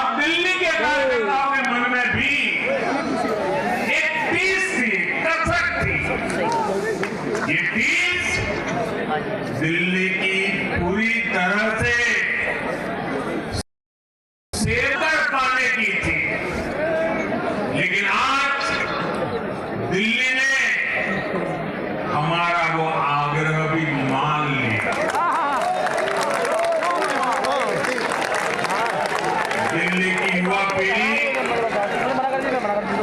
और दिल्ली के कार्यकर्ताओं के मन में भी एक टीस थी, कसक थी। ये टीस दिल्ली की पूरी तरह से सेवकर पाने की थी, लेकिन आज दिल्ली ने हमारा वो आग्रह भी मान लिया। दिल्ली की युवा पीढ़ी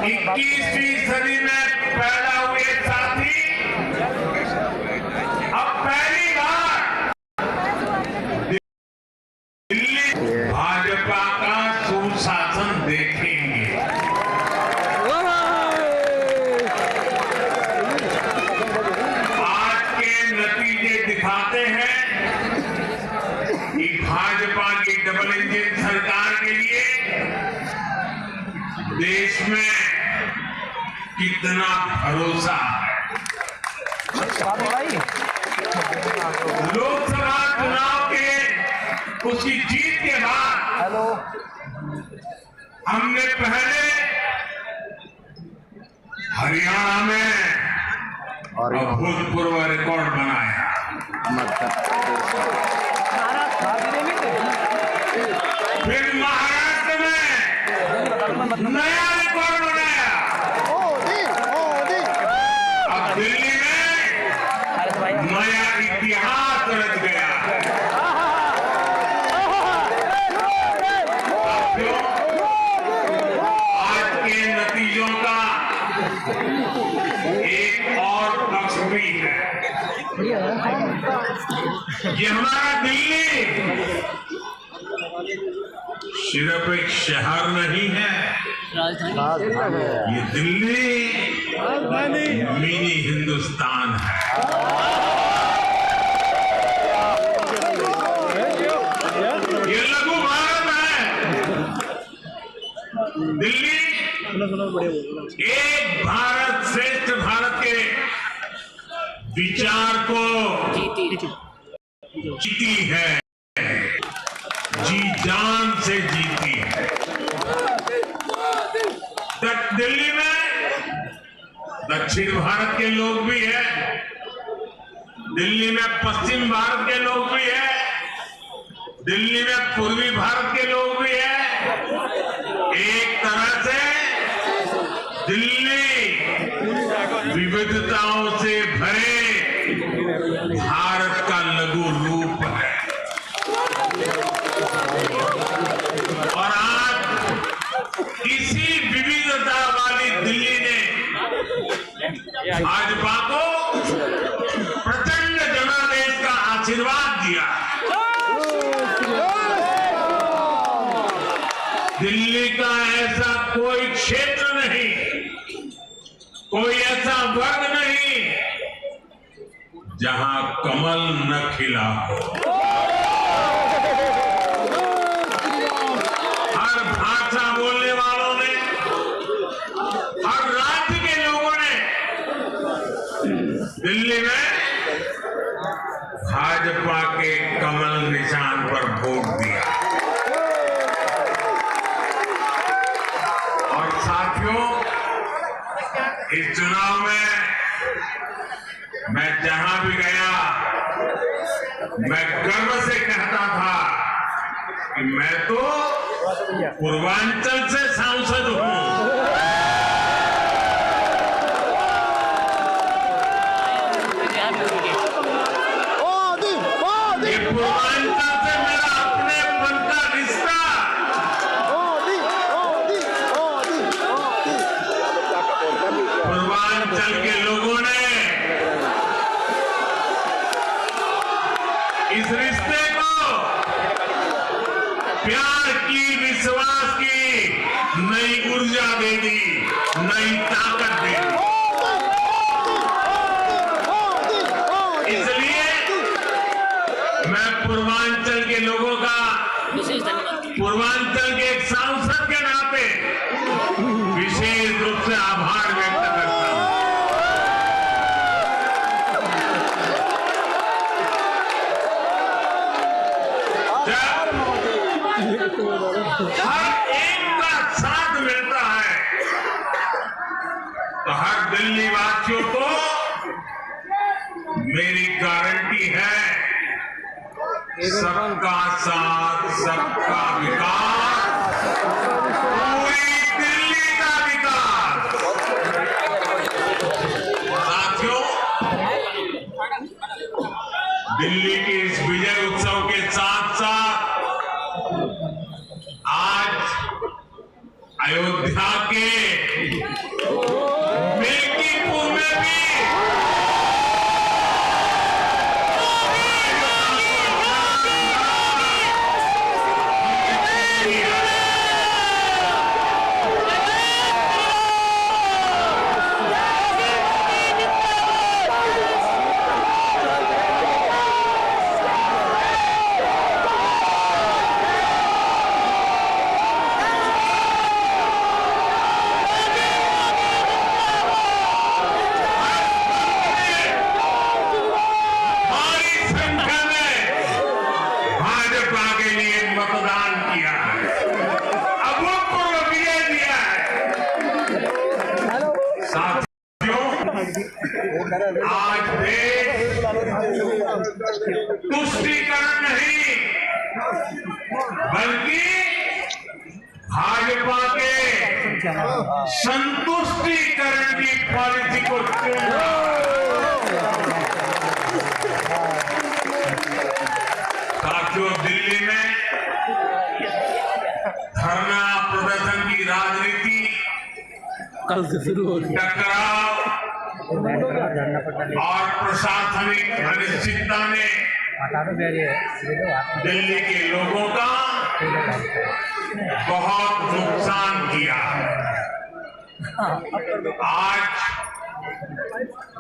21वीं सदी में पैदा हुए साथी अब पहली बार दिल्ली भाजपा का सुशासन देखेंगे। आज के नतीजे दिखाते हैं कि भाजपा की डबल इंजन सरकार के लिए देश में कितना भरोसा है। लोकसभा चुनाव के उसकी जीत के बाद हमने पहले हरियाणा में अभूतपूर्व रिकॉर्ड बनाया, फिर महाराष्ट्र में नया रिकॉर्ड बनाया, अब दिल्ली में नया इतिहास रच गया। आज के नतीजों का एक और पक्ष भी है। ये हमारा दिल्ली सिर्फ एक शहर नहीं है, ये दिल्ली मिनी हिंदुस्तान है। ये लघु भारत है। दिल्ली एक भारत श्रेष्ठ भारत के विचार को जीती है, जी जान से जीती है। दिल्ली में दक्षिण भारत के लोग भी हैं, दिल्ली में पश्चिम भारत के लोग भी हैं, दिल्ली में पूर्वी भारत के लोग भी हैं। एक तरह से दिल्ली विविधताओं से भरे भारत का लघु रूप है। और आज इसी विविधता वाली दिल्ली ने भाजपा को प्रचंड जनादेश का आशीर्वाद दिया। दिल्ली का ऐसा कोई क्षेत्र नहीं, कोई ऐसा वर्ग नहीं जहां कमल न खिला हो। हर भाषा बोलने वालों ने, हर राज्य के लोगों ने दिल्ली में भाजपा के कमल निशान पर वोट दिया। और साथियों, इस चुनाव में मैं जहां भी गया, मैं गर्व से कहता था कि मैं तो पूर्वांचल से सांसद हूं। ये पूर्वांचल से मेरा अपनेपन का रिश्ता, पूर्वांचल के लोगों ने इस रिश्ते को प्यार की, विश्वास की नई ऊर्जा दे दी, नई ताकत दे दी। इसलिए मैं पूर्वांचल के लोगों का, पूर्वांचल के एक सांसद के नाते विशेष रूप से आभार व्यक्त करता हूं। हर सबका साथ, सबका विकास, पूरी दिल्ली का विकास। साथियों, दिल्ली के इस विजय उत्सव के साथ साथ आज अयोध्या के मिल्कीपुर में भी आज देश तुष्टीकरण नहीं बल्कि भाजपा के संतुष्टीकरण की पॉलिसी को चुन रहा है। साथियों, दिल्ली में धरना प्रदर्शन की राजनीति, कल से शुरू हो गई, टकराव और प्रशासनिक अनिश्चितता ने दिल्ली के लोगों का बहुत नुकसान किया। आज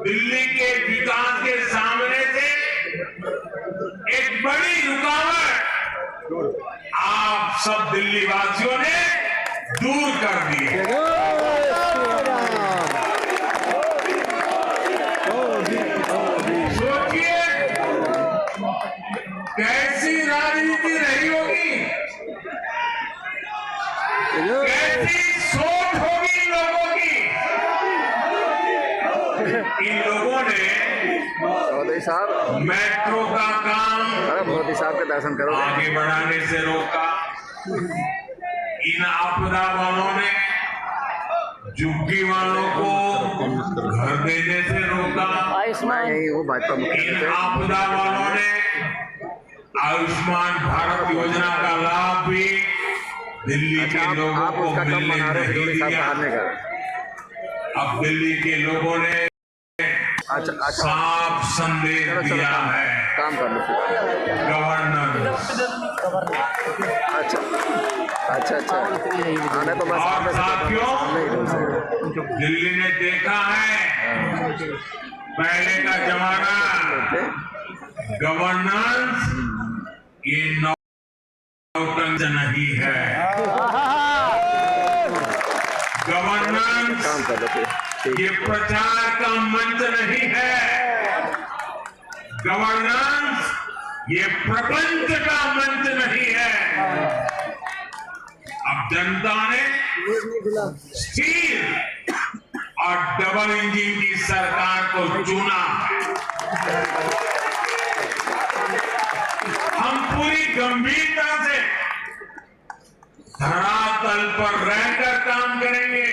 दिल्ली के विकास के सामने से एक बड़ी रुकावट आप सब दिल्ली वासियों ने दूर कर दी है। कैसी राजनीति रही होगी, कैसी सोच होगी इन लोगों की। इन लोगों ने मोदी साहब मेट्रो का काम मोदी साहब के दर्शन करो आगे बढ़ाने से रोका। इन आपदा वालों ने झुग्गी वालों को घर देने से रोका। यही वो भाजपा इन आपदा वालों ने आयुष्मान भारत योजना का लाभ भी दिल्ली के लोगों को मिलने नहीं दिया। अब दिल्ली के लोगों ने साफ संदेश दिया है, काम कर लो गवर्नेंस। अच्छा आने तो बस। और साथियों, दिल्ली ने देखा है पहले का जमाना गवर्नेंस ये नौटंक नहीं है। गवर्नेंस ये प्रचार का मंच नहीं है। गवर्नेंस ये प्रपंच का मंच नहीं है। अब जनता ने स्टील और डबल इंजन की सरकार को चुना है। हम पूरी गंभीरता से धरातल पर रहकर काम करेंगे।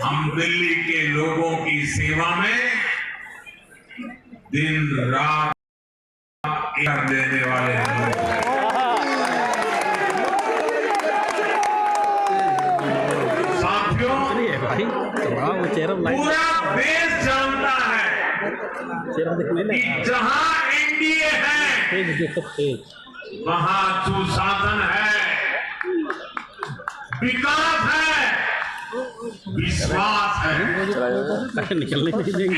हम दिल्ली के लोगों की सेवा में दिन रात कर देने वाले लोग हैं। साथियों, पूरा देश जानता है कि जहां एनडीए है वहां सुशासन है, विकास है, विश्वास है।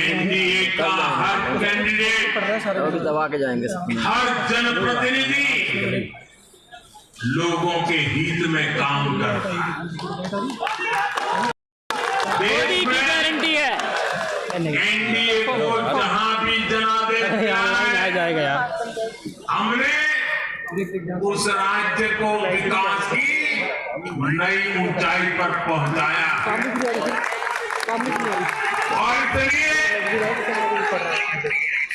एनडीए का हर कैंडिडेट, दबा के जाएंगे, हर जनप्रतिनिधि लोगों के हित में काम करता है। देश में गारंटी है एनडीए को जहां भी जनादेश दिया है, हमने उस राज्य को विकास की नई ऊंचाई पर पहुंचाया। और इसलिए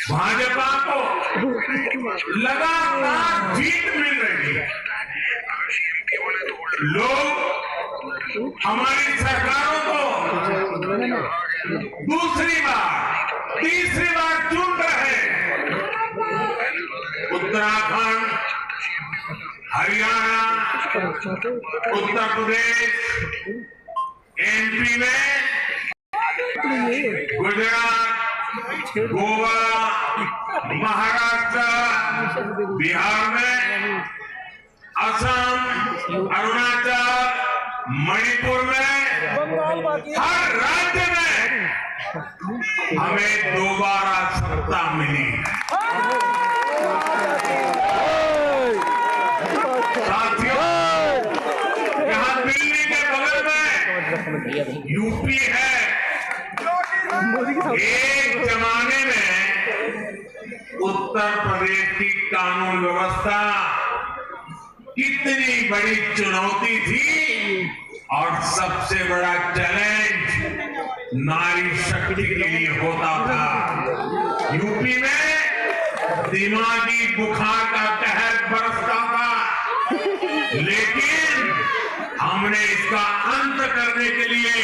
भाजपा को लगातार जीत मिल रही है। लोग हमारी सरकारों को दूसरी बार तीसरी बार चुन रहे हैं। उत्तराखंड, हरियाणा, उत्तर प्रदेश, एमपी में, गुजरात, गोवा, महाराष्ट्र, बिहार में, असम, अरुणाचल, मणिपुर में, हर राज्य में हमें दोबारा सत्ता मिली है। साथियों, यहाँ दिल्ली के बगल में यूपी है। एक जमाने में उत्तर प्रदेश की कानून व्यवस्था कितनी बड़ी चुनौती थी और सबसे बड़ा चैलेंज नारी शक्ति के लिए होता था। यूपी में दिमागी बुखार का कहर बरसता था, लेकिन हमने इसका अंत करने के लिए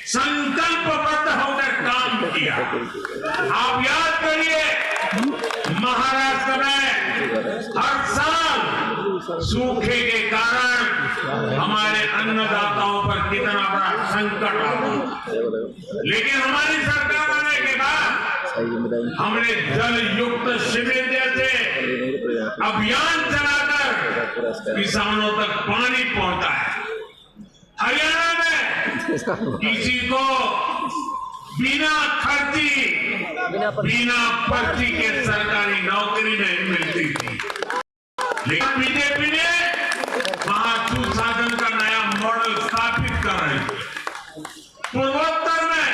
संकल्पबद्ध होकर काम किया। आप याद करिए, महाराष्ट्र में हर साल सूखे के कारण हमारे अन्नदाताओं पर कितना बड़ा संकट आता, लेकिन हमारी सरकार आने के बाद हमने जल युक्त शिविर जैसे अभियान चलाकर किसानों तक पानी पहुंचाया। हरियाणा में किसी को बिना पर्ची के सरकारी नौकरी नहीं मिलती थी, लेकिन बीजेपी ने वहां सुशासन का नया मॉडल स्थापित कर रही थी। पूर्वोत्तर में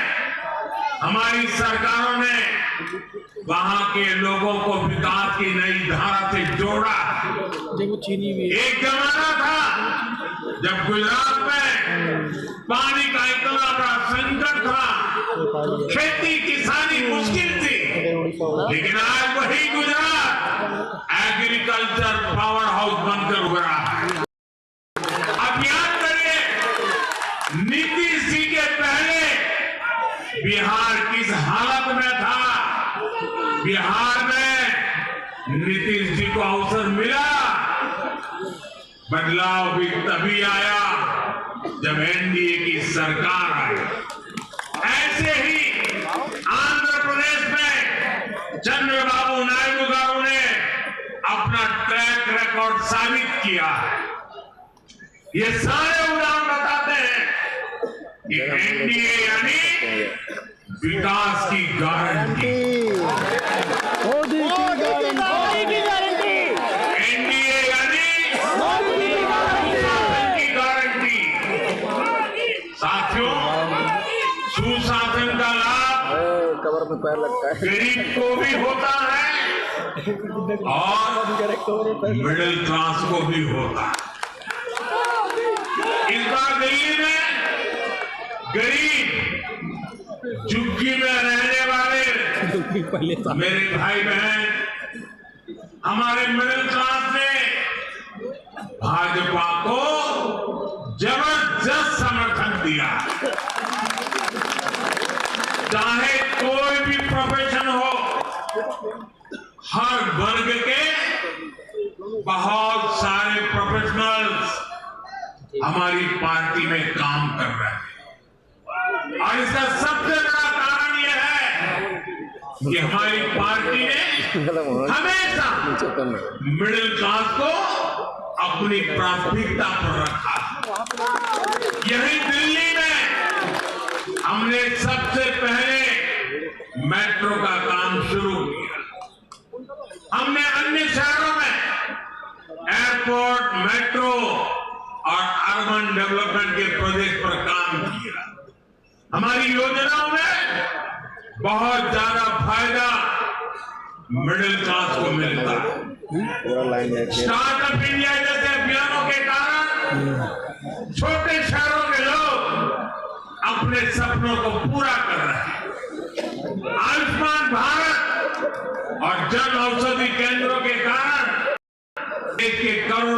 हमारी सरकारों ने वहां के लोगों को विकास की नई धारा से जोड़ा। एक जमाना था जब गुजरात में पानी का इतना बड़ा संकट था, खेती किसानी मुश्किल थी, लेकिन आज वही गुजरात एग्रीकल्चर पावर हाउस बनकर उभरा है। अब याद करिए, नीतीश जी के पहले बिहार किस हालत में था। बिहार में नीतीश जी को अवसर मिला, बदलाव भी तभी आया जब एनडीए की सरकार आई। ऐसे ही आंध्र प्रदेश में चंद्रबाबू नायडू गारू ने अपना ट्रैक रिकॉर्ड साबित किया है। ये सारे उदाहरण बताते हैं कि एनडीए यानी विकास की गारंटी। एनडीए यानी की गारंटी। साथियों, सुशासन का लाभ कवर में पैर लगता है, गरीब को भी होता है और मिडिल क्लास को भी होता है। इस बार दिल्ली में गरीब झुग्गी में रहने वाले मेरे भाई बहन, हमारे मिडिल क्लास ने भाजपा को जबरदस्त समर्थन दिया। चाहे कोई भी प्रोफेशन हो, हर वर्ग के बहुत सारे प्रोफेशनल्स हमारी पार्टी में काम कर रहे हैं, और इसका सबसे बड़ा कारण यह है कि हमारी पार्टी ने हमेशा मिडिल क्लास को अपनी प्राथमिकता पर रखा। यही दिल्ली में हमने सबसे पहले मेट्रो का काम शुरू किया। हमने अन्य शहरों में एयरपोर्ट, मेट्रो और अर्बन डेवलपमेंट के प्रोजेक्ट पर काम किया। हमारी योजनाओं में बहुत ज्यादा फायदा मिडिल क्लास को मिलता है। स्टार्टअप इंडिया जैसे अभियानों के कारण छोटे शहरों के लोग अपने सपनों को पूरा कर रहे हैं। आयुष्मान भारत और जन औषधि केंद्रों के कारण एक करोड़